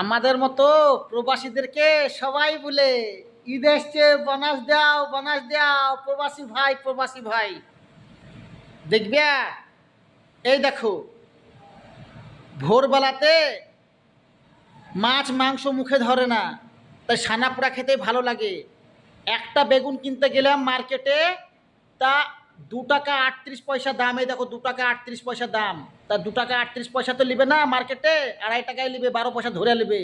আমাদের মতো প্রবাসীদেরকে সবাই বলে ঈদ এসছে, বোনাস দাও, বোনাস দাও, প্রবাসী ভাই, প্রবাসী ভাই। দেখবে এই দেখো, ভোরবেলাতে মাছ মাংস মুখে ধরে না, তাই ছানা পোড়া খেতে ভালো লাগে। একটা বেগুন কিনতে গেলাম মার্কেটে, তা 2 টাকা 38 পয়সা দাম। এই দেখো 2 টাকা 38 পয়সা দাম। তা 2 টাকা 38 পয়সা তো নিবে না মার্কেটে, 2.5 টাকায় নিবে, 12 পয়সা ধরে নেবে।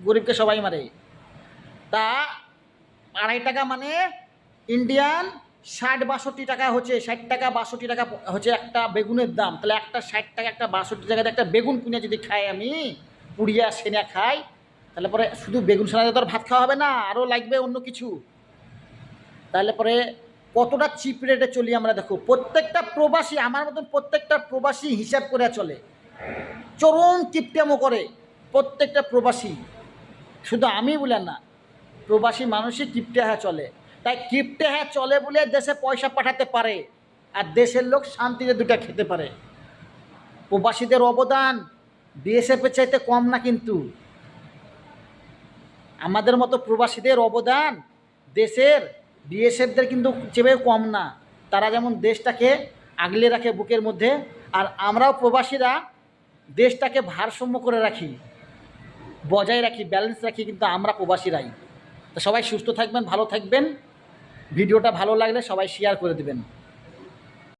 গরিবকে সবাই মারে। তা 2.5 টাকা মানে ইন্ডিয়ান 60-62 টাকা হচ্ছে, 60 টাকা 62 টাকা হচ্ছে একটা বেগুনের দাম। তাহলে একটা 60 টাকা একটা 62 টাকাতে একটা বেগুন কিনে যদি খাই, আমি পুড়িয়া সেনা খাই, তাহলে পরে শুধু বেগুন সেনাতে তো আর ভাত খাওয়া হবে না, আরও লাগবে অন্য কিছু। তাহলে পরে কতটা চিপ রেটে চলি আমরা। দেখো প্রত্যেকটা প্রবাসী, আমার মতন প্রত্যেকটা প্রবাসী হিসাব করে চলে, চরম কিপটেমো করে প্রত্যেকটা প্রবাসী। শুধু আমি বলে না, প্রবাসী মানুষই কিপটে হ্যাঁ চলে। তাই কিপটে হ্যাঁ চলে বলে দেশে পয়সা পাঠাতে পারে, আর দেশের লোক শান্তিতে দুটা খেতে পারে। প্রবাসীদের অবদান বিএসএফের চাইতে কম না, কিন্তু আমাদের মতো প্রবাসীদের অবদান দেশের বিএসএফদের কিন্তু চেয়ে কম না। তারা যেমন দেশটাকে আগলে রাখে বুকের মধ্যে, আর আমরাও প্রবাসীরা দেশটাকে ভারসাম্য করে রাখি, বজায় রাখি, ব্যালেন্স রাখি, কিন্তু আমরা প্রবাসীরাই। তো সবাই সুস্থ থাকবেন, ভালো থাকবেন। ভিডিওটা ভালো লাগলে সবাই শেয়ার করে দেবেন।